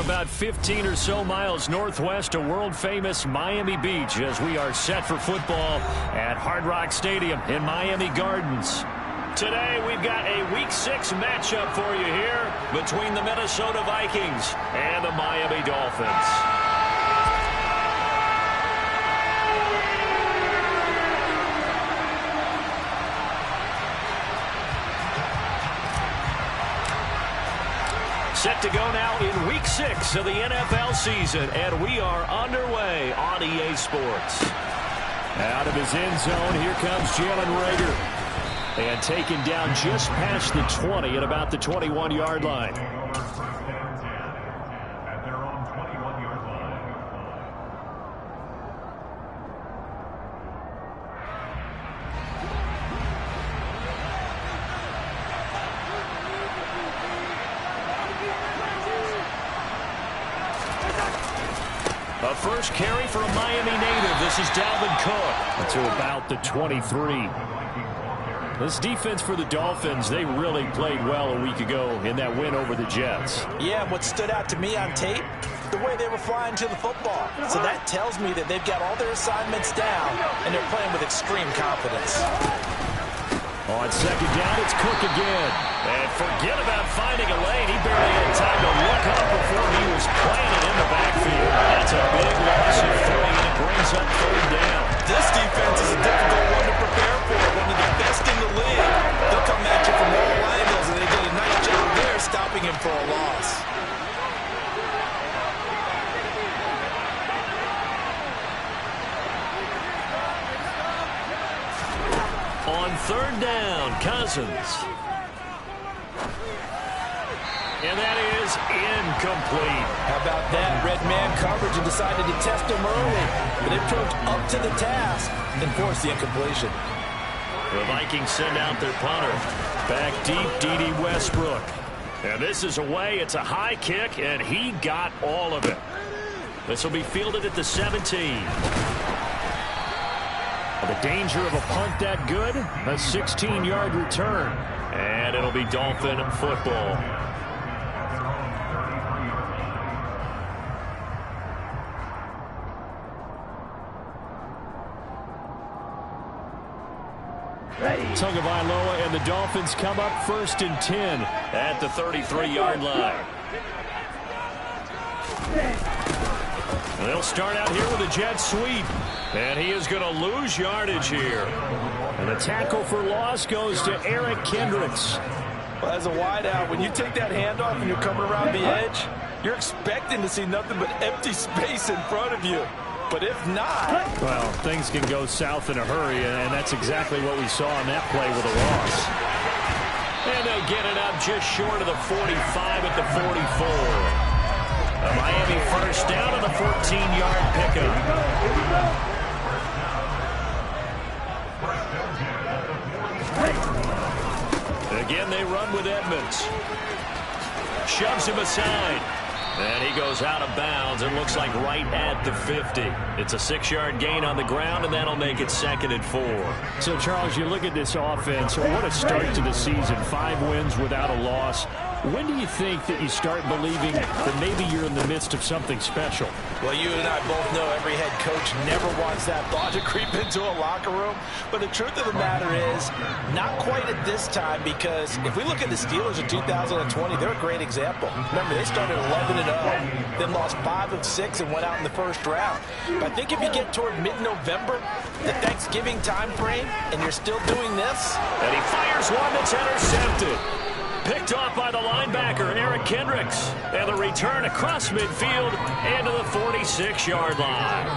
about 15 or so miles northwest of world-famous Miami Beach as we are set for football at Hard Rock Stadium in Miami Gardens. Today, we've got a Week 6 matchup for you here between the Minnesota Vikings and the Miami Dolphins. Set to go now in Week 6 of the NFL season, and we are underway on EA Sports. Out of his end zone, here comes Jalen Reagor. And taken down just past the 20 at about the 21-yard line. A first carry for a Miami native. This is Dalvin Cook to about the 23. This defense for the Dolphins, they really played well a week ago in that win over the Jets. Yeah, what stood out to me on tape, the way they were flying to the football. So that tells me that they've got all their assignments down, and they're playing with extreme confidence. On second down, it's Cook again. And forget about finding a lane. He barely had time to look up before he was planted in the backfield. That's a big loss of 3, and it brings up third down. This defense is a difficult one to prepare for. One of the best in the league. They'll come at you from all angles, and they did a nice job there stopping him for a loss. On third down, Cousins. And that is incomplete. How about that? Red man coverage and decided to test him early. But it proved up to the task and forced the incompletion. The Vikings send out their punter. Back deep, D.D. Westbrook. And this is away. It's a high kick, and he got all of it. This will be fielded at the 17. The danger of a punt that good, a 16-yard return. And it'll be Dolphin football. Tagovailoa and the Dolphins come up 1st and 10 at the 33-yard line. They'll start out here with a jet sweep. And he is going to lose yardage here. And the tackle for loss goes to Eric Kendricks. Well, as a wideout, when you take that handoff and you're coming around the edge, you're expecting to see nothing but empty space in front of you. But if not... Well, things can go south in a hurry, and that's exactly what we saw on that play with a loss. And they'll get it up just short of the 45 at the 44. A Miami first down on the 14-yard pickup. Again, they run with Edmonds. Shoves him aside. And he goes out of bounds and looks like right at the 50. It's a 6-yard gain on the ground, and that'll make it 2nd and 4. So, Charles, you look at this offense. What a start to the season. 5 wins without a loss. When do you think that you start believing that maybe you're in the midst of something special? Well, you and I both know every head coach never wants that thought to creep into a locker room. But the truth of the matter is, not quite at this time, because if we look at the Steelers in 2020, they're a great example. Remember, they started 11-0, then lost 5 of 6 and went out in the first round. But I think if you get toward mid-November, the Thanksgiving time frame, and you're still doing this. And he fires one that's intercepted. Picked off by the linebacker, Eric Kendricks. And the return across midfield and to the 46-yard line.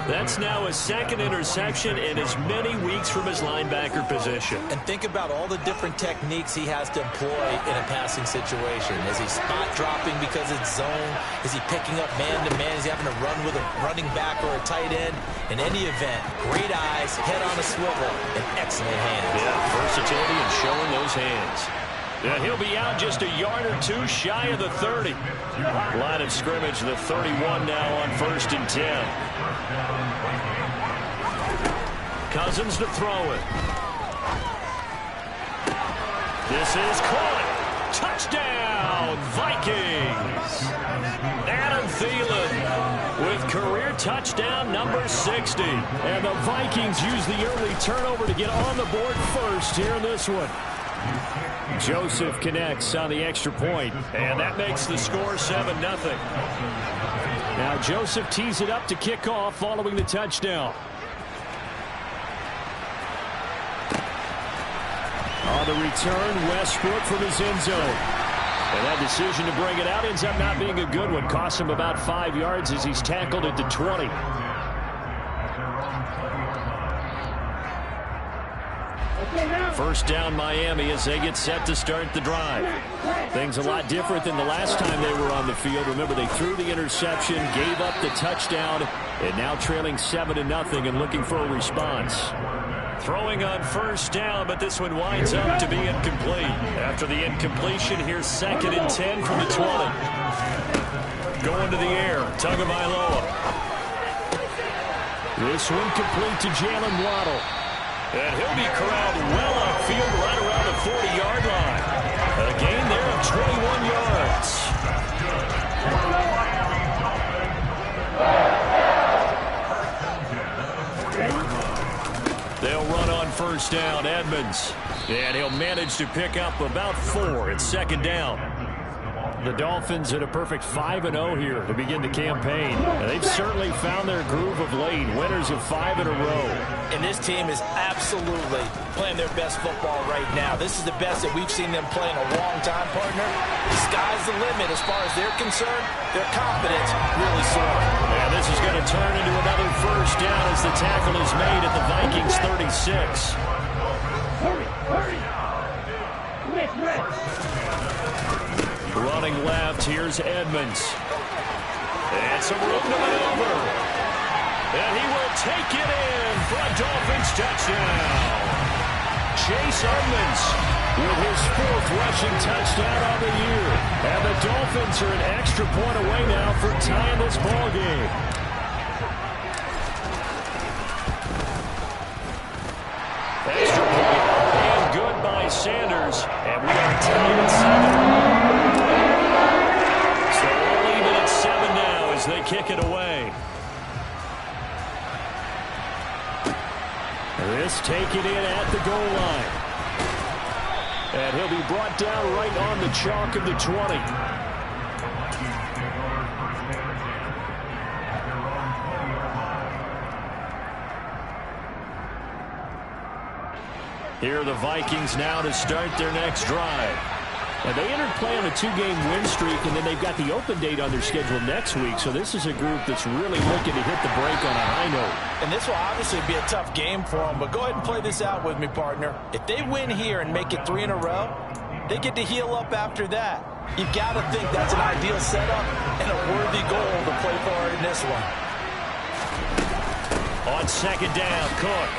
That's now his 2nd interception in as many weeks from his linebacker position. And think about all the different techniques he has to employ in a passing situation. Is he spot dropping because it's zone? Is he picking up man-to-man? Is he having to run with a running back or a tight end? In any event, great eyes, head on a swivel, and excellent hands. Yeah, versatility and showing those hands. Yeah, he'll be out just a yard or two shy of the 30. Line of scrimmage, the 31 now on 1st and 10. Cousins to throw it. This is caught. Touchdown, Vikings. touchdown number 60. And the Vikings use the early turnover to get on the board first here in this one. Joseph connects on the extra point. And that makes the score 7-0. Now Joseph tees it up to kick off following the touchdown. On the return, Westbrook from his end zone. And that decision to bring it out ends up not being a good one. Costs him about 5 yards as he's tackled at the 20. First down Miami as they get set to start the drive. Things a lot different than the last time they were on the field. Remember, they threw the interception, gave up the touchdown, and now trailing 7-0 and looking for a response. Throwing on first down, but this one winds up to be incomplete. After the incompletion, here's 2nd and 10 from the 20. Going to the air, Tagovailoa. This one complete to Jalen Waddle. And he'll be corralled well upfield right around the 40-yard line. A gain there of 21 yards. They'll run on first down, Edmonds. And he'll manage to pick up about 4 at 2nd down. The Dolphins at a perfect 5-0 here to begin the campaign. And they've certainly found their groove of late. Winners of 5 in a row. And this team is absolutely playing their best football right now. This is the best that we've seen them play in a long time, partner. The sky's the limit as far as they're concerned. Their confidence really soaring. And this is going to turn into another first down as the tackle is made at the Vikings 36. Running left, here's Edmonds. And some room to maneuver. And he will take it in for a Dolphins touchdown. Chase Edmonds with his 4th rushing touchdown on the year. And the Dolphins are an extra point away now for tying this ball game. Extra point and good by Sanders. And we are tied at 7. So we'll leave it at 7 now as they kick it away. This taken in at the goal line. And he'll be brought down right on the chalk of the 20. Here are the Vikings now to start their next drive. And they entered play on a 2-game win streak, and then they've got the open date on their schedule next week. So this is a group that's really looking to hit the break on a high note. And this will obviously be a tough game for them, but go ahead and play this out with me, partner. If they win here and make it 3 in a row, they get to heal up after that. You've got to think that's an ideal setup and a worthy goal to play for in this one. On 2nd down, Cook.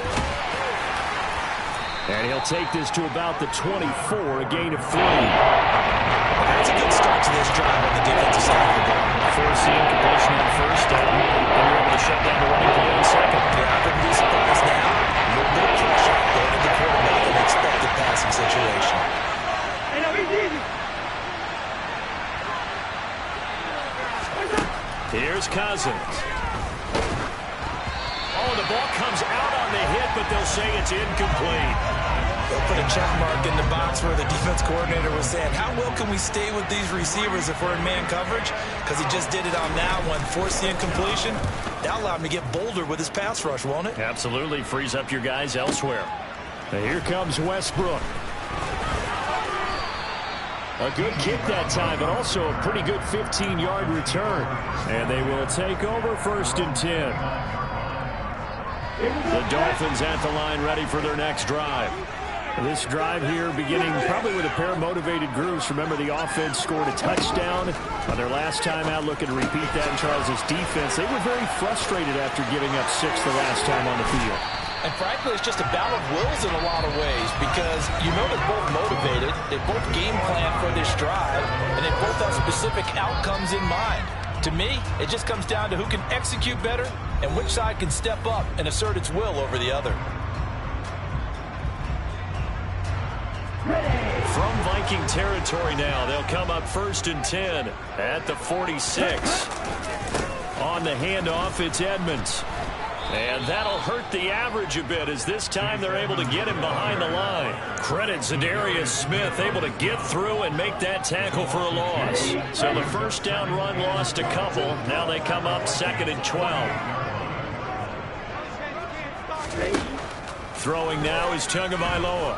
And he'll take this to about the 24, a gain of 3. That's a good start to this drive on the defensive side of the ball. Forcing incompletion on first down. They were able to shut down the running play on 2nd. Yeah, I wouldn't be surprised now. A little bit of pressure going to the quarterback in an expected passing situation. Here's Cousins. Oh, the ball comes out on the hit, but they'll say it's incomplete. They'll put a check mark in the box where the defense coordinator was saying, how well can we stay with these receivers if we're in man coverage? Because he just did it on that one, forced the incompletion. That allowed him to get bolder with his pass rush, won't it? Absolutely. Frees up your guys elsewhere. And here comes Westbrook. A good kick that time, but also a pretty good 15-yard return. And they will take over 1st and 10. The Dolphins at the line ready for their next drive. This drive here beginning probably with a pair of motivated groups. Remember, the offense scored a touchdown on their last time out, looking to repeat that in Charles' defense. They were very frustrated after giving up 6 the last time on the field. And frankly, it's just a battle of wills in a lot of ways because you know they're both motivated, they both game plan for this drive, and they both have specific outcomes in mind. To me, it just comes down to who can execute better and which side can step up and assert its will over the other. From Viking territory now, they'll come up 1st and 10 at the 46. On the handoff, it's Edmonds. And that'll hurt the average a bit as this time they're able to get him behind the line. Credit Za'Darius Smith, able to get through and make that tackle for a loss. So the first down run lost a couple. Now they come up 2nd and 12. Throwing now is Tagovailoa.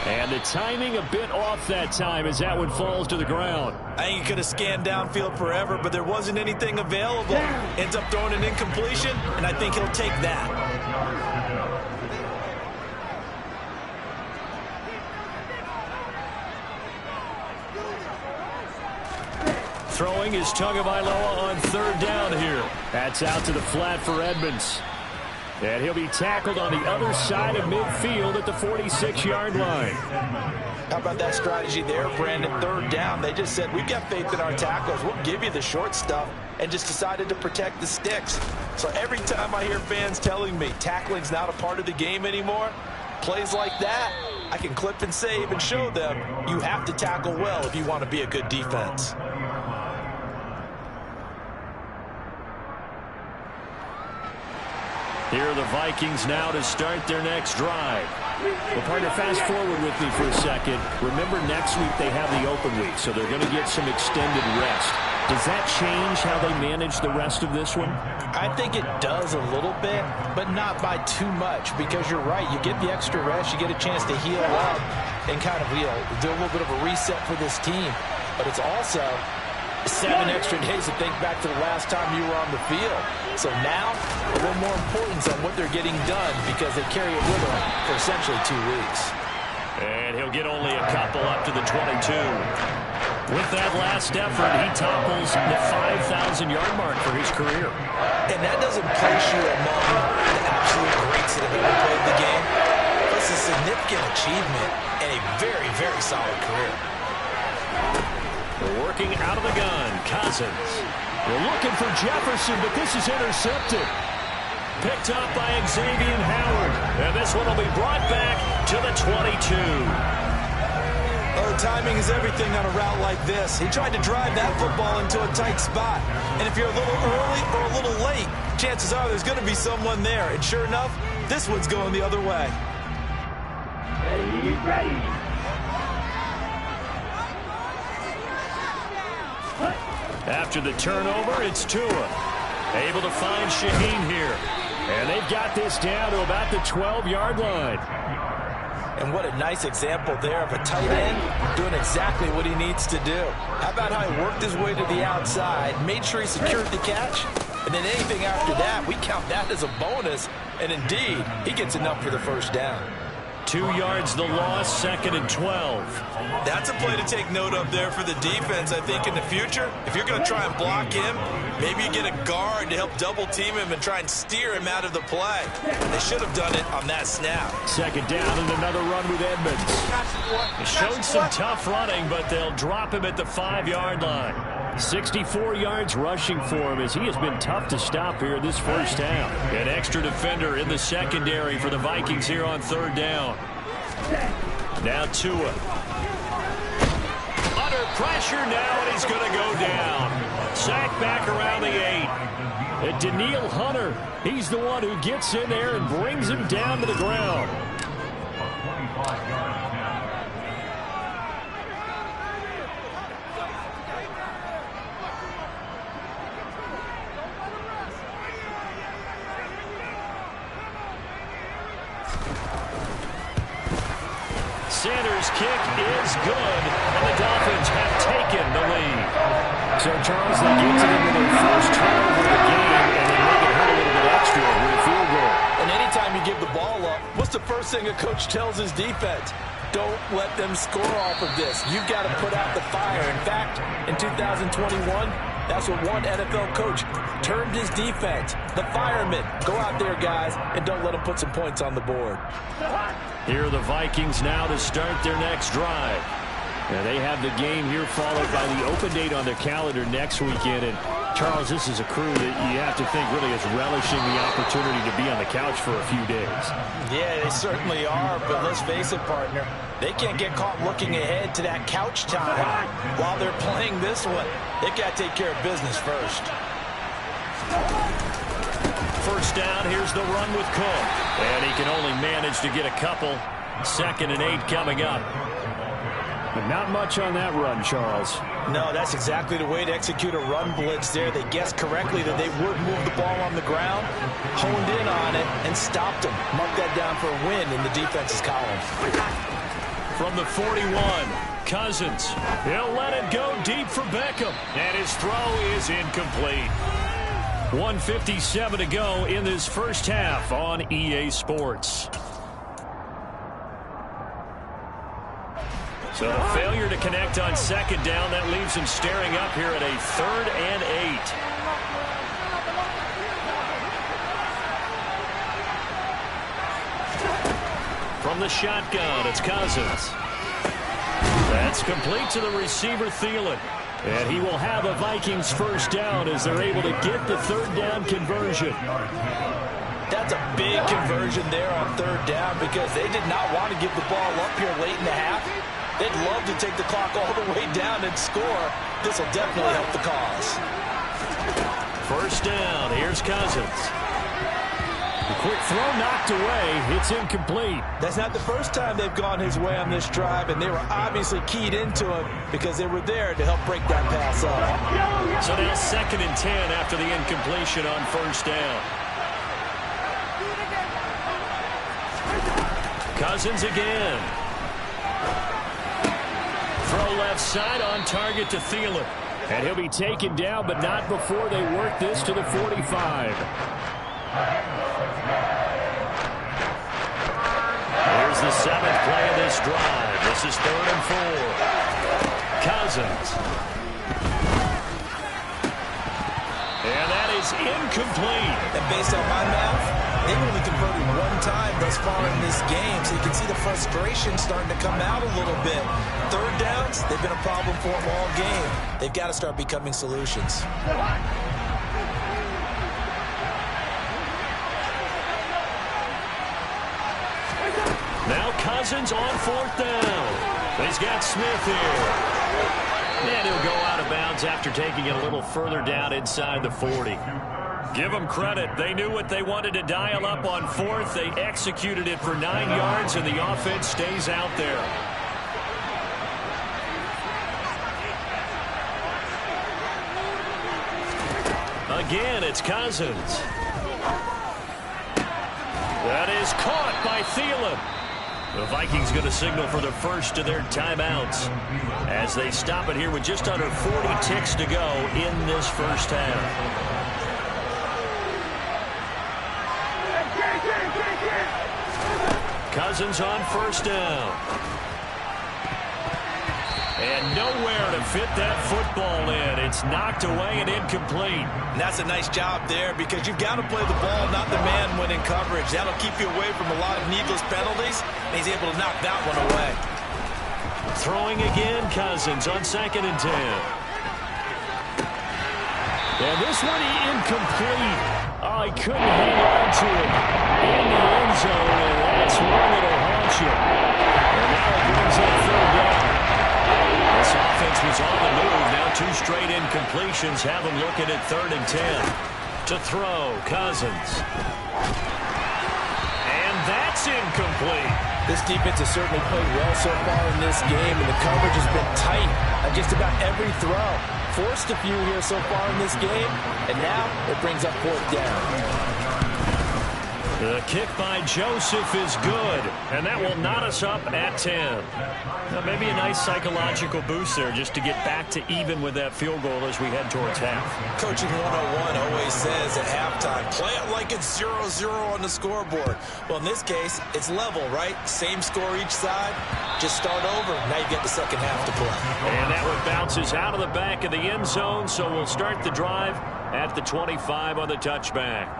And the timing a bit off that time as that one falls to the ground. I think he could have scanned downfield forever, but there wasn't anything available. Ends up throwing an incompletion, and I think he'll take that. Throwing is Tagovailoa on 3rd down here. That's out to the flat for Edmonds. And he'll be tackled on the other side of midfield at the 46-yard line. How about that strategy there, Brandon? 3rd down. They just said, we've got faith in our tackles. We'll give you the short stuff, and just decided to protect the sticks. So every time I hear fans telling me tackling's not a part of the game anymore, plays like that, I can clip and save and show them you have to tackle well if you want to be a good defense. Here are the Vikings now to start their next drive. Well, partner, fast forward with me for a second. Remember, next week they have the open week, so they're going to get some extended rest. Does that change how they manage the rest of this one? I think it does a little bit, but not by too much, because you're right. You get the extra rest, you get a chance to heal up and kind of do a little bit of a reset for this team. But it's also 7 extra days to think back to the last time you were on the field. So now, a little more importance on what they're getting done because they carry it with them for essentially 2 weeks. And he'll get only a couple up to the 22. With that last effort, he topples the 5,000-yard mark for his career. And that doesn't place you among the absolute greats that have ever played the game. It's a significant achievement and a very, very solid career. Working out of the gun, Cousins. They're looking for Jefferson, but this is intercepted. Picked up by Xavier Howard. And this one will be brought back to the 22. Oh, timing is everything on a route like this. He tried to drive that football into a tight spot. And if you're a little early or a little late, chances are there's going to be someone there. And sure enough, this one's going the other way. Ready. After the turnover, it's Tua. Able to find Shaheen here. And they've got this down to about the 12-yard line. And what a nice example there of a tight end doing exactly what he needs to do. How about how he worked his way to the outside, made sure he secured the catch, and then anything after that, we count that as a bonus. And indeed, he gets enough for the first down. 2 yards the loss, 2nd and 12. That's a play to take note of there for the defense, I think, in the future. If you're going to try and block him, maybe you get a guard to help double-team him and try and steer him out of the play. They should have done it on that snap. 2nd down and another run with Edmonds. He showed some tough running, but they'll drop him at the 5-yard line. 64 yards rushing for him as he has been tough to stop here this first half. An extra defender in the secondary for the Vikings here on 3rd down. Now Tua. Under pressure now, and he's going to go down. Sacked back around the 8. And Danielle Hunter, he's the one who gets in there and brings him down to the ground. Sanders' kick is good, and the Dolphins have taken the lead. So, Charles, they get to them with their first turnover of the game, and they make it hurt a little bit extra with a field goal. And anytime you give the ball up, what's the first thing a coach tells his defense? Don't let them score off of this. You've got to put out the fire. In fact, in 2021, that's what one NFL coach termed his defense. The firemen. Go out there, guys, and don't let them put some points on the board. Here are the Vikings now to start their next drive. Now they have the game here followed by the open date on their calendar next weekend. And, Charles, this is a crew that you have to think really is relishing the opportunity to be on the couch for a few days. Yeah, they certainly are, but let's face it, partner. They can't get caught looking ahead to that couch time while they're playing this one. They got to take care of business first. First down, here's the run with Cook. And he can only manage to get a couple. 2nd and 8 coming up. But not much on that run, Charles. No, that's exactly the way to execute a run blitz there. They guessed correctly that they would move the ball on the ground, honed in on it, and stopped them. Mark that down for a win in the defense's column. From the 41, Cousins. He'll let it go deep for Beckham. And his throw is incomplete. 1:57 to go in this first half on EA Sports. So the failure to connect on 2nd down, that leaves him staring up here at a 3rd and 8. From the shotgun, it's Cousins. That's complete to the receiver, Thielen. And he will have a Vikings first down as they're able to get the 3rd down conversion. That's a big conversion there on 3rd down because they did not want to give the ball up here late in the half. They'd love to take the clock all the way down and score. This will definitely help the cause. First down, here's Cousins. The quick throw knocked away. It's incomplete. That's not the first time they've gone his way on this drive, and they were obviously keyed into him because they were there to help break that pass up. So now 2nd and 10 after the incompletion on first down. Cousins again. Throw left side on target to Thielen. And he'll be taken down, but not before they work this to the 45. Here's the 7th play of this drive. This is 3rd and 4. Cousins. And that is incomplete. And based on my math, they've only converted one time thus far in this game, so you can see the frustration starting to come out a little bit. 3rd downs, they've been a problem for them all game. They've got to start becoming solutions. Now Cousins on 4th down. He's got Smith here. And he'll go out of bounds after taking it a little further down inside the 40. Give them credit. They knew what they wanted to dial up on 4th. They executed it for 9 yards, and the offense stays out there. Again, it's Cousins. That is caught by Thielen. The Vikings going to signal for the first of their timeouts as they stop it here with just under 40 ticks to go in this first half. Cousins on first down. And nowhere to fit that football in. It's knocked away and incomplete. And that's a nice job there because you've got to play the ball, not the man when in coverage. That'll keep you away from a lot of needless penalties, and he's able to knock that one away. Throwing again, Cousins on 2nd and 10. And this one incomplete. Oh, he couldn't hang on to it in the end zone, and that's one that'll haunt you. And now it brings up 3rd down. This offense was on the move. Now 2 straight incompletions have them looking at 3rd and 10. To throw, Cousins. And that's incomplete. This defense has certainly played well so far in this game, and the coverage has been tight on just about every throw. Forced a few here so far in this game, and now it brings up 4th down. The kick by Joseph is good, and that will knot us up at 10. Now, maybe a nice psychological boost there just to get back to even with that field goal as we head towards half. Coaching 101 always says at halftime, play it like it's 0-0 on the scoreboard. Well, in this case, it's level, right? Same score each side. Just start over. Now you get the second half to play. And that one bounces out of the back of the end zone, so we'll start the drive at the 25 on the touchback.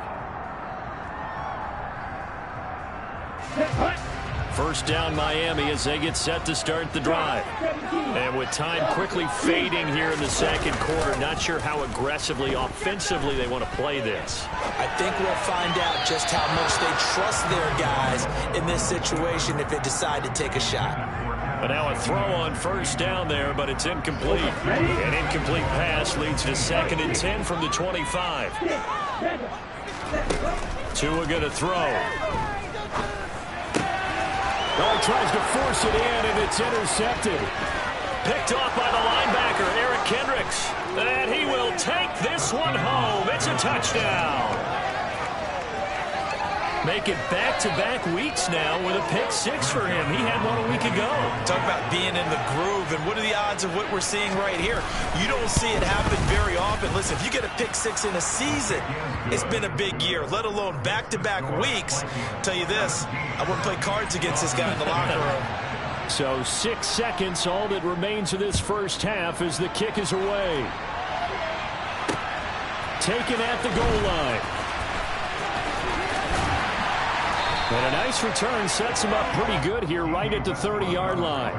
First down Miami as they get set to start the drive. And with time quickly fading here in the second quarter, not sure how aggressively, offensively they want to play this. I think we'll find out just how much they trust their guys in this situation if they decide to take a shot. But now a throw on first down there, but it's incomplete. An incomplete pass leads to 2nd and 10 from the 25. Tua going to throw. Oh, tries to force it in, and it's intercepted. Picked off by the linebacker, Eric Kendricks. And he will take this one home. It's a touchdown. Make it back-to-back weeks now with a pick 6 for him. He had one a week ago. Talk about being in the groove, and what are the odds of what we're seeing right here? You don't see it happen very often. Listen, if you get a pick 6 in a season, it's been a big year, let alone back-to-back weeks. Tell you this, I wouldn't play cards against this guy in the locker room. So 6 seconds, all that remains of this first half as the kick is away. Taken at the goal line. And a nice return sets him up pretty good here right at the 30-yard line.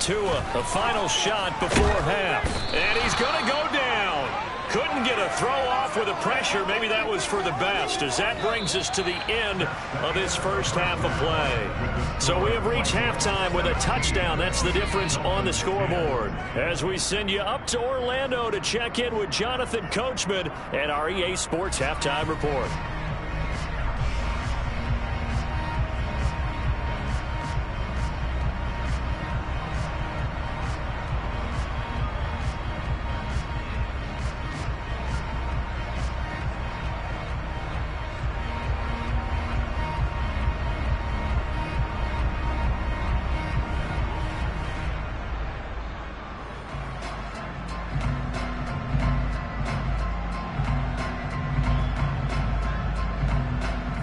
Tua, the final shot before half. And he's going to go down. Couldn't get a throw off with the pressure. Maybe that was for the best, as that brings us to the end of this first half of play. So we have reached halftime with a touchdown. That's the difference on the scoreboard. As we send you up to Orlando to check in with Jonathan Coachman and our EA Sports Halftime Report.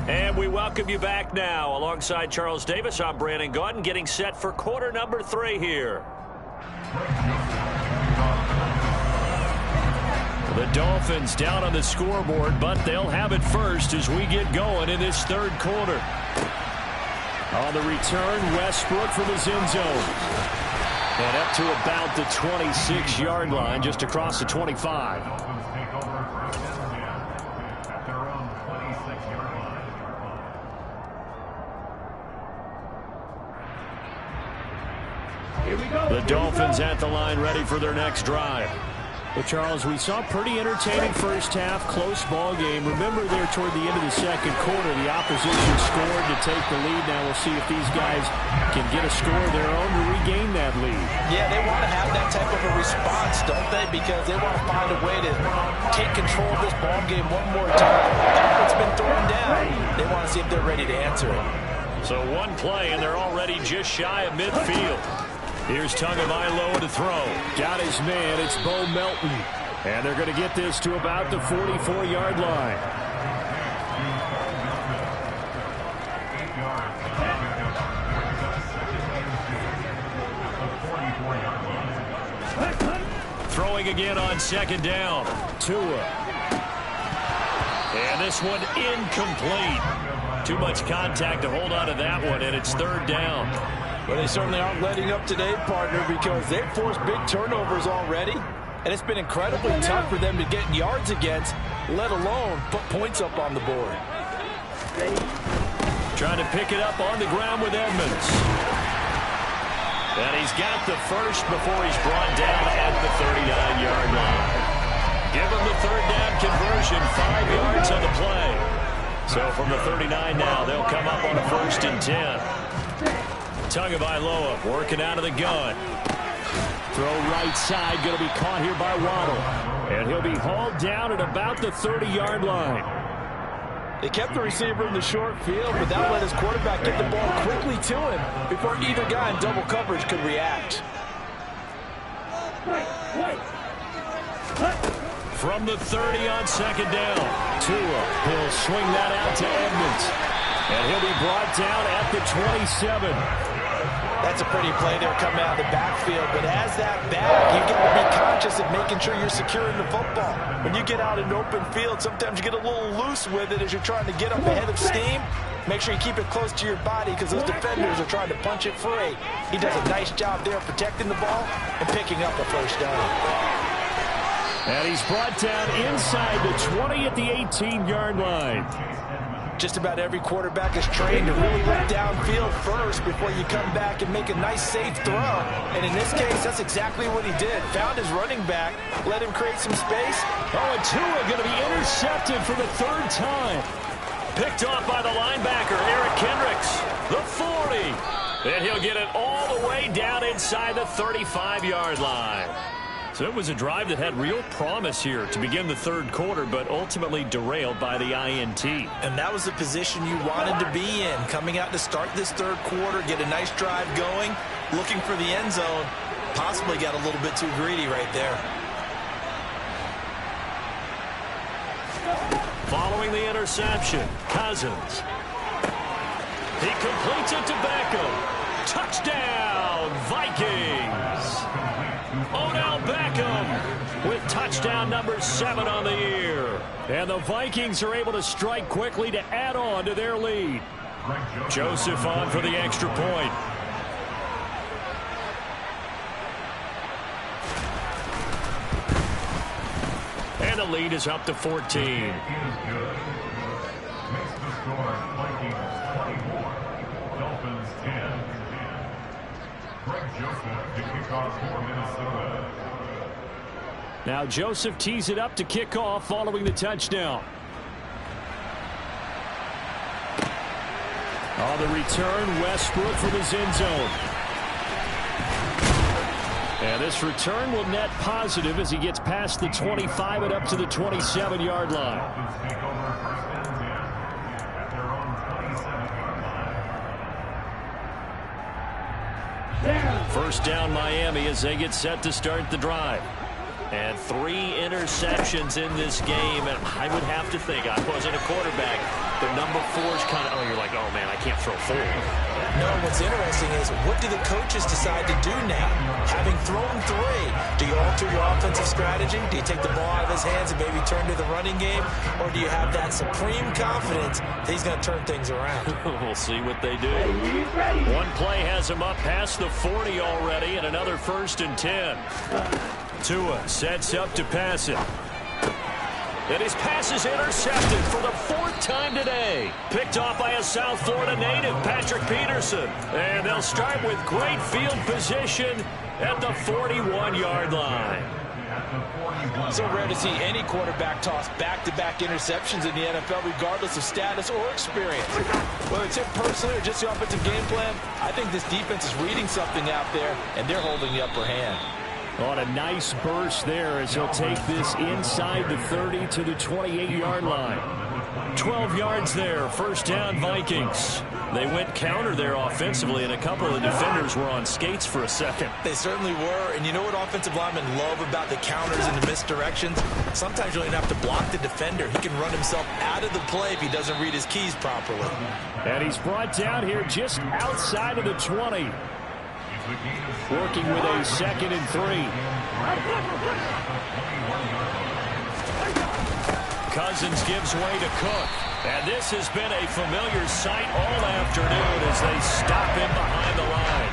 And we welcome you back now. Alongside Charles Davis, I'm Brandon Gaudin, getting set for quarter number 3 here. The Dolphins down on the scoreboard, but they'll have it first as we get going in this third quarter. On the return, Westbrook from his end zone. And up to about the 26-yard line, just across the 25. The Dolphins at the line, ready for their next drive. Well, Charles, we saw a pretty entertaining first half, close ball game. Remember there toward the end of the second quarter, the opposition scored to take the lead. Now we'll see if these guys can get a score of their own to regain that lead. Yeah, they want to have that type of a response, don't they? Because they want to find a way to take control of this ball game one more time. After it's been thrown down, they want to see if they're ready to answer it. So one play, and they're already just shy of midfield. Here's Tagovailoa to throw. Got his man. It's Bo Melton. And they're going to get this to about the 44-yard line. Throwing again on second down. Tua. And this one incomplete. Too much contact to hold on to that one, and it's third down. Well, they certainly aren't letting up today, partner, because they've forced big turnovers already, and it's been incredibly tough for them to get yards against, let alone put points up on the board. Trying to pick it up on the ground with Edmonds. And he's got the first before he's brought down at the 39-yard line. Give him the third down conversion, 5 yards on the play. So from the 39 now, they'll come up on a 1st and 10. Tagovailoa working out of the gun. Throw right side, going to be caught here by Waddle. And he'll be hauled down at about the 30-yard line. They kept the receiver in the short field, but that let his quarterback get the ball quickly to him before either guy in double coverage could react. From the 30 on second down. Tua, he'll swing that out to Edmonds. And he'll be brought down at the 27. That's a pretty play there coming out of the backfield, but as that back, you got to be conscious of making sure you're securing the football. When you get out in open field, sometimes you get a little loose with it as you're trying to get up ahead of steam. make sure you keep it close to your body because those defenders are trying to punch it free. He does a nice job there protecting the ball and picking up a first down. And he's brought down inside the 20 at the 18-yard line. Just about every quarterback is trained to really look downfield first before you come back and make a nice, safe throw. And in this case, that's exactly what he did. Found his running back, let him create some space. Oh, and Tua going to be intercepted for the third time. Picked off by the linebacker, Eric Kendricks. The 40. And he'll get it all the way down inside the 35-yard line. So it was a drive that had real promise here to begin the third quarter, but ultimately derailed by the INT. And that was the position you wanted to be in, coming out to start this third quarter, get a nice drive going, looking for the end zone. Possibly got a little bit too greedy right there. Following the interception, Cousins. He completes it to Beckham. Touchdown, Vikings! Odell Beckham with touchdown number 7 on the year. And the Vikings are able to strike quickly to add on to their lead. Joseph on for the extra point. And the lead is up to 14. Now Joseph tees it up to kick off following the touchdown. On the return, Westbrook from his end zone. And this return will net positive as he gets past the 25 and up to the 27-yard line. First down Miami as they get set to start the drive. And 3 interceptions in this game. And I would have to think, I wasn't a quarterback, but number 4 is kind of, oh, you're like, oh, man, I can't throw 4. No, what's interesting is what do the coaches decide to do now? Having thrown 3, do you alter your offensive strategy? Do you take the ball out of his hands and maybe turn to the running game? Or do you have that supreme confidence that he's going to turn things around? We'll see what they do. One play has him up past the 40 already, and another 1st and 10. Tua sets up to pass it. And his pass is intercepted for the 4th time today. Picked off by a South Florida native, Patrick Peterson. And they'll start with great field position at the 41-yard line. So rare to see any quarterback toss back-to-back interceptions in the NFL, regardless of status or experience. Whether it's him personally or just the offensive game plan, I think this defense is reading something out there, and they're holding the upper hand. On a nice burst there as he'll take this inside the 30 to the 28-yard line. 12 yards there, first down Vikings. They went counter there offensively, and a couple of defenders were on skates for a second. They certainly were, and you know what offensive linemen love about the counters and the misdirections? Sometimes you don't even have to block the defender. He can run himself out of the play if he doesn't read his keys properly. And he's brought down here just outside of the 20. Working with a 2nd and 3. Cousins gives way to Cook. And this has been a familiar sight all afternoon as they stop him behind the line.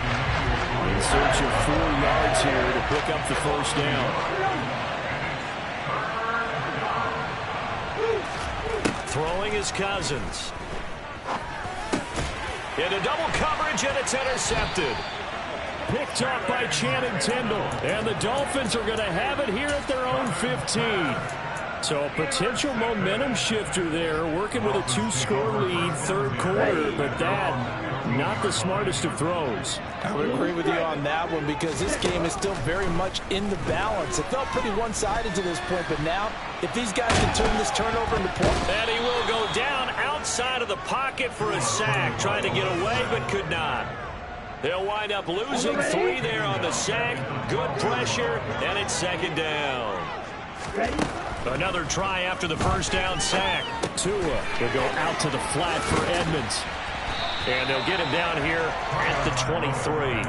In search of 4 yards here to pick up the first down. Throwing is Cousins. Into double coverage, and it's intercepted. Picked off by Channing Tindall. And the Dolphins are going to have it here at their own 15. So a potential momentum shifter there, working with a 2-score lead, third quarter, but that, not the smartest of throws. I would agree with you on that one because this game is still very much in the balance. It felt pretty one-sided to this point, but now, if these guys can turn this turnover into points. And he will go down outside of the pocket for a sack, trying to get away but could not. They'll wind up losing 3 there on the sack. Good pressure, and it's 2nd down. Another try after the first down sack. Tua will go out to the flat for Edmonds. And they'll get him down here at the 23.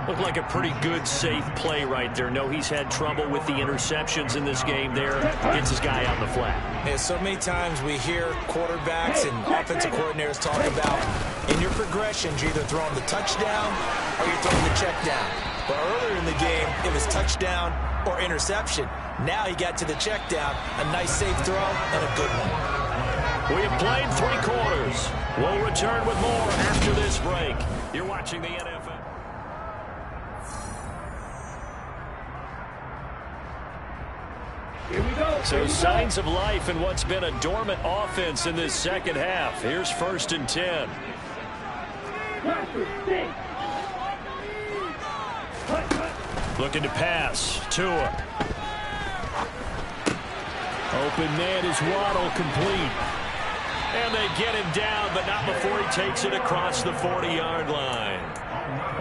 Looked like a pretty good, safe play right there. No, he's had trouble with the interceptions in this game there. Gets his guy out in the flat. Yeah, so many times we hear quarterbacks and offensive coordinators talk about in your progressions, you're either throwing the touchdown or you're throwing the check down. But earlier in the game, it was touchdown or interception. Now he got to the check down, a nice safe throw, and a good one. We have played 3 quarters. We'll return with more after this break. You're watching the NFL. Here we go. So signs of life in what's been a dormant offense in this second half. Here's 1st and 10. Looking to pass. Tua. Open man is Waddle, complete. And they get him down, but not before he takes it across the 40-yard line.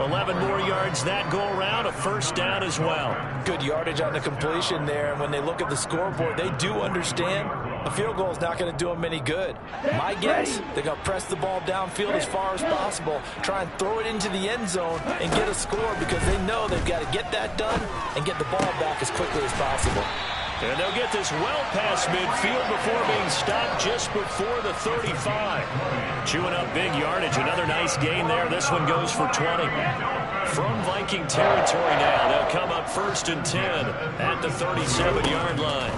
11 more yards that go around, a 1st down as well. Good yardage on the completion there, and when they look at the scoreboard, they do understand a field goal is not going to do them any good. My guess, they're going to press the ball downfield as far as possible, try and throw it into the end zone and get a score because they know they've got to get that done and get the ball back as quickly as possible. And they'll get this well past midfield before being stopped just before the 35. Chewing up big yardage. Another nice gain there. This one goes for 20. From Viking territory now, they'll come up 1st and 10 at the 37-yard line.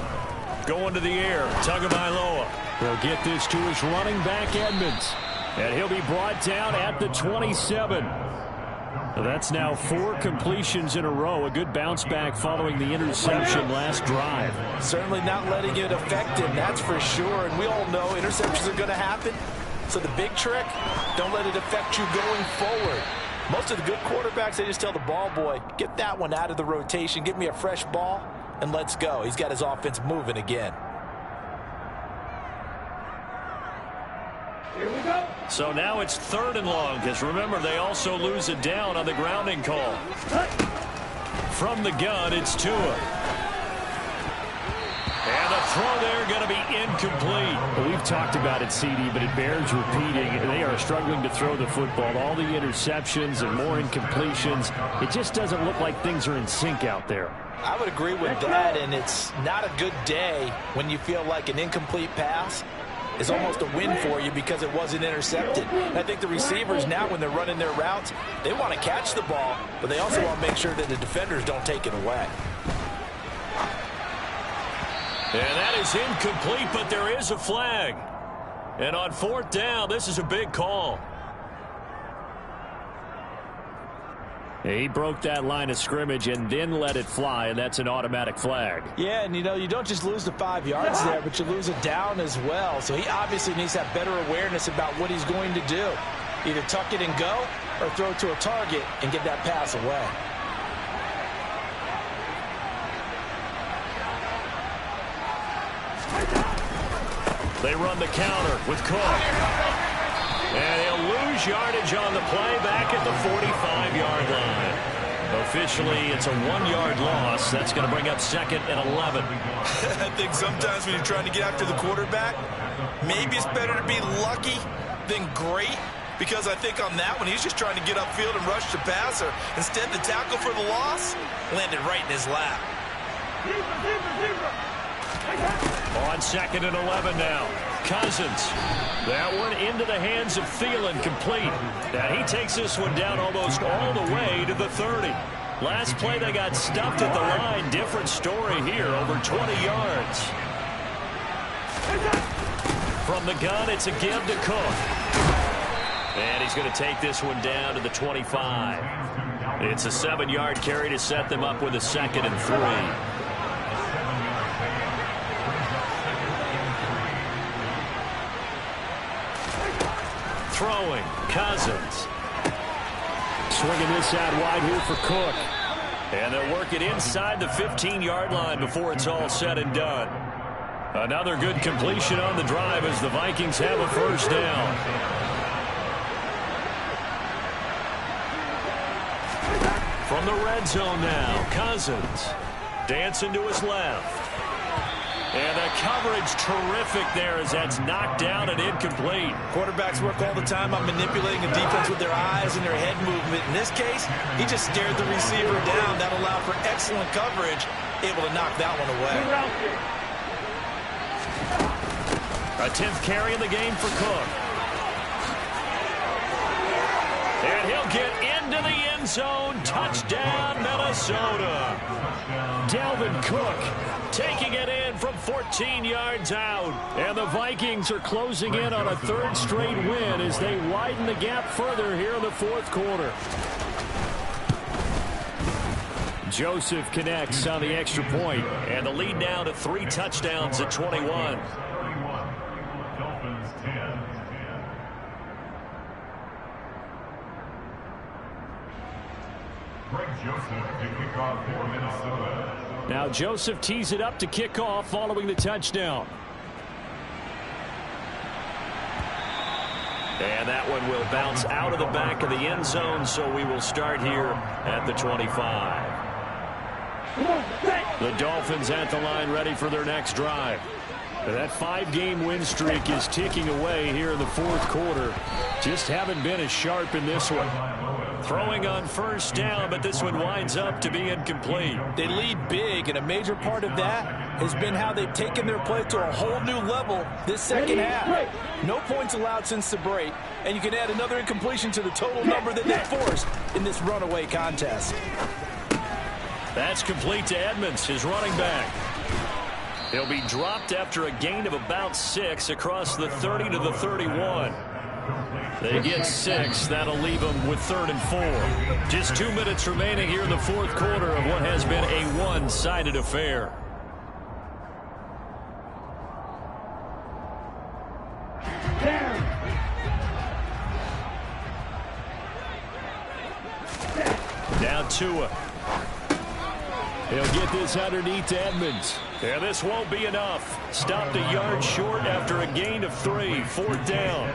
Going to the air, Tagovailoa. They'll get this to his running back, Edmonds. And he'll be brought down at the 27. So that's now 4 completions in a row. A good bounce back following the interception last drive. Certainly not letting it affect him, that's for sure. And we all know interceptions are going to happen. So the big trick, don't let it affect you going forward. Most of the good quarterbacks, they just tell the ball boy, get that one out of the rotation, give me a fresh ball, and let's go. He's got his offense moving again. Here we go. So now it's 3rd and long, because remember, they also lose it down on the grounding call. From the gun, it's Tua. And the throw there going to be incomplete. Well, we've talked about it, CD, but it bears repeating. They are struggling to throw the football. All the interceptions and more incompletions. It just doesn't look like things are in sync out there. I would agree with that, and it's not a good day when you feel like an incomplete pass is almost a win for you because it wasn't intercepted. And I think the receivers now, when they're running their routes, they want to catch the ball, but they also want to make sure that the defenders don't take it away. And that is incomplete, but there is a flag. And on 4th down, this is a big call. He broke that line of scrimmage and then let it fly, and that's an automatic flag. Yeah, and you don't just lose the 5 yards there, but you lose it down as well. So he obviously needs to have better awareness about what he's going to do. Either tuck it and go or throw it to a target and get that pass away. They run the counter with Cook. And he'll lose yardage on the play back at the 45-yard line. Officially, it's a 1-yard loss. That's going to bring up 2nd and 11. I think sometimes when you're trying to get after the quarterback, maybe it's better to be lucky than great. Because I think on that one, he's just trying to get upfield and rush the passer. Instead, the tackle for the loss landed right in his lap. On 2nd and 11 now. Cousins. That one into the hands of Thielen, complete. And he takes this one down almost all the way to the 30. Last play, they got stuffed at the line. Different story here, over 20 yards. From the gun, it's a give to Cook. And he's going to take this one down to the 25. It's a 7-yard carry to set them up with a 2nd and 3. Throwing, Cousins. Swinging this out wide here for Cook. And they'll work it inside the 15-yard line before it's all said and done. Another good completion on the drive as the Vikings have a 1st down. From the red zone now, Cousins dancing to his left. And the coverage terrific there as that's knocked down and incomplete. Quarterbacks work all the time on manipulating the defense with their eyes and their head movement. In this case, he just stared the receiver down. That allowed for excellent coverage, able to knock that one away. A 10th carry in the game for Cook. And he'll get into the end zone. Touchdown, Minnesota. Dalvin Cook taking it in from 14 yards out. And the Vikings are closing in on a third straight win as they widen the gap further here in the fourth quarter. Joseph connects on the extra point. And the lead now to 3 touchdowns at 21. Now Joseph tees it up to kick off following the touchdown. And that one will bounce out of the back of the end zone, so we will start here at the 25. The Dolphins at the line ready for their next drive. That 5-game win streak is ticking away here in the fourth quarter. Just haven't been as sharp in this one. Throwing on first down, but this one winds up to be incomplete. They lead big, and a major part of that has been how they've taken their play to a whole new level this second half. No points allowed since the break, and you can add another incompletion to the total number that they forced in this runaway contest. That's complete to Edmonds, his running back. He'll be dropped after a gain of about 6 across the 30 to the 31. They get 6. That'll leave them with 3rd and 4. Just 2 minutes remaining here in the fourth quarter of what has been a one-sided affair. Now Tua. He'll get this underneath to Edmonds. Yeah, this won't be enough. Stopped a yard short after a gain of 3. 4th down.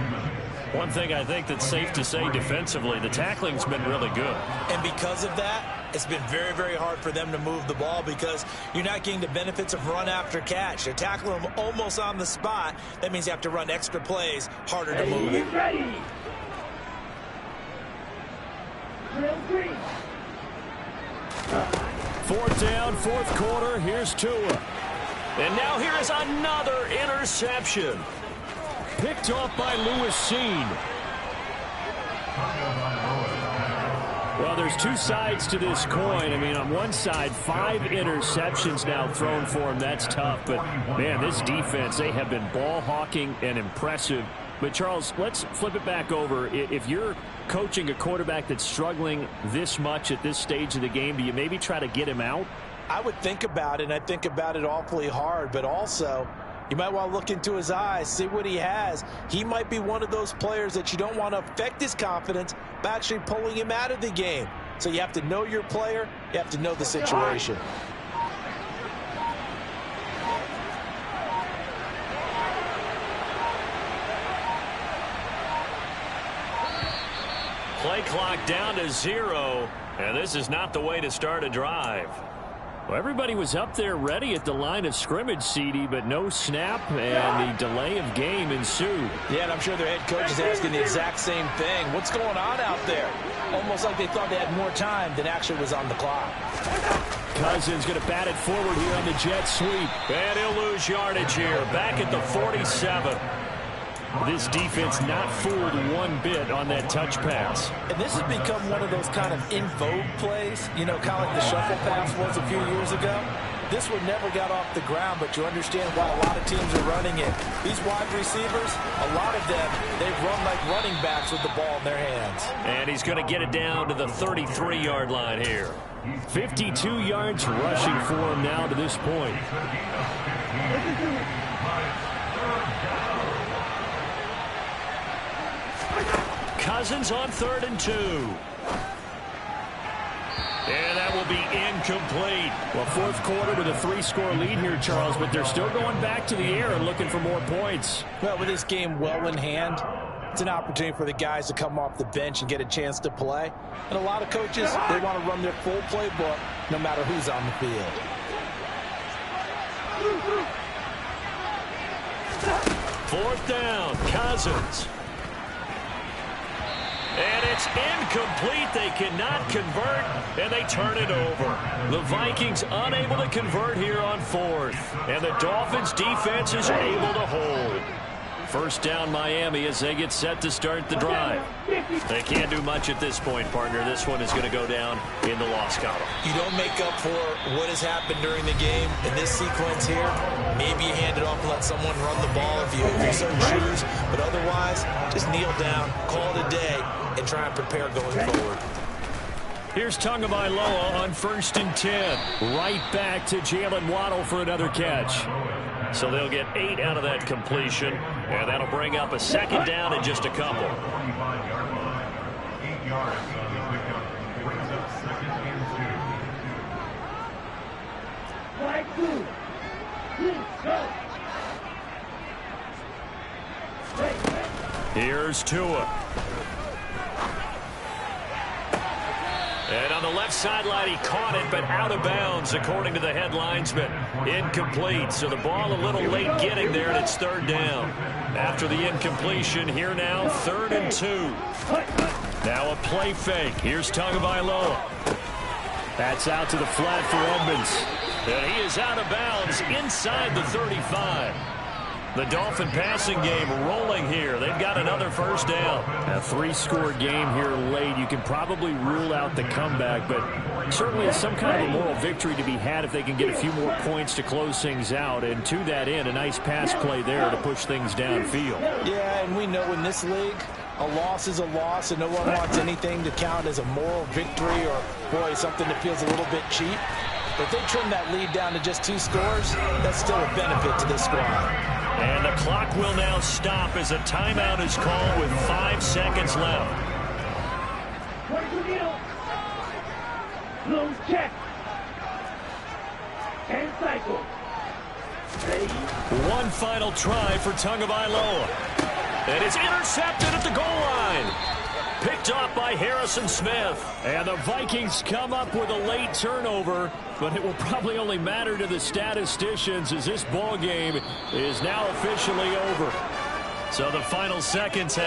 One thing I think that's safe to say defensively, the tackling's been really good. And because of that, it's been very, very hard for them to move the ball because you're not getting the benefits of run after catch. They're tackling them almost on the spot. That means you have to run extra plays, harder to move it. Ready. 4th down, fourth quarter. Here's Tua. And now here is another interception. Picked off by Lewis Cine. Well, there's 2 sides to this coin. I mean, on one side, 5 interceptions now thrown for him. That's tough. But, man, this defense, they have been ball hawking and impressive. But, Charles, let's flip it back over. If you're coaching a quarterback that's struggling this much at this stage of the game, do you maybe try to get him out? I would think about it, and I think about it awfully hard. But also, you might want to look into his eyes, see what he has. He might be one of those players that you don't want to affect his confidence by actually pulling him out of the game. So you have to know your player. You have to know the situation. Play clock down to 0, and this is not the way to start a drive. Well, everybody was up there ready at the line of scrimmage, CD, but no snap, and the delay of game ensued. Yeah, and I'm sure their head coach is asking the exact same thing. What's going on out there? Almost like they thought they had more time than actually was on the clock. Cousins going to bat it forward here on the jet sweep. And he'll lose yardage here, back at the 47. This defense not fooled one bit on that touch pass. And this has become one of those kind of in vogue plays, you know, kind of like the shuffle pass was a few years ago. This one never got off the ground, but you understand why a lot of teams are running it. These wide receivers, a lot of them, they've run like running backs with the ball in their hands. And he's going to get it down to the 33-yard line here. 52 yards rushing for him now to this point. Cousins on 3rd and 2. And that will be incomplete. Well, fourth quarter with a 3-score lead here, Charles, but they're still going back to the air and looking for more points. Well, with this game well in hand, it's an opportunity for the guys to come off the bench and get a chance to play. And a lot of coaches, they want to run their full playbook no matter who's on the field. Fourth down, Cousins. And it's incomplete. They cannot convert, and they turn it over. The Vikings unable to convert here on fourth, and the Dolphins' defense is able to hold. First down, Miami, as they get set to start the drive. They can't do much at this point, partner. This one is going to go down in the loss column. You don't make up for what has happened during the game in this sequence here. Maybe you hand it off and let someone run the ball if you so choose. But otherwise, just kneel down, call it a day, and try and prepare going forward. Here's Tagovailoa on 1st and 10. Right back to Jalen Waddle for another catch. So they'll get 8 out of that completion, and that'll bring up a second down in just a couple. Here's Tua. And on the left sideline, he caught it, but out of bounds, according to the head linesman. Incomplete, so the ball a little late getting there, and it's third down. After the incompletion, here now, 3rd and 2. Now a play fake. Here's Tagovailoa. That's out to the flat for Edmonds. And he is out of bounds inside the 35. The Dolphin passing game rolling here. They've got another first down. A 3-score game here late. You can probably rule out the comeback, but certainly some kind of a moral victory to be had if they can get a few more points to close things out. And to that end, a nice pass play there to push things downfield. Yeah, and we know in this league, a loss is a loss, and no one wants anything to count as a moral victory or, boy, something that feels a little bit cheap. But if they trim that lead down to just 2 scores, that's still a benefit to this squad. And the clock will now stop as a timeout is called with 5 seconds left. Close check. And cycle. One final try for Tagovailoa. And it's intercepted at the goal line. Picked off by Harrison Smith. And the Vikings come up with a late turnover, but it will probably only matter to the statisticians as this ball game is now officially over. So the final seconds have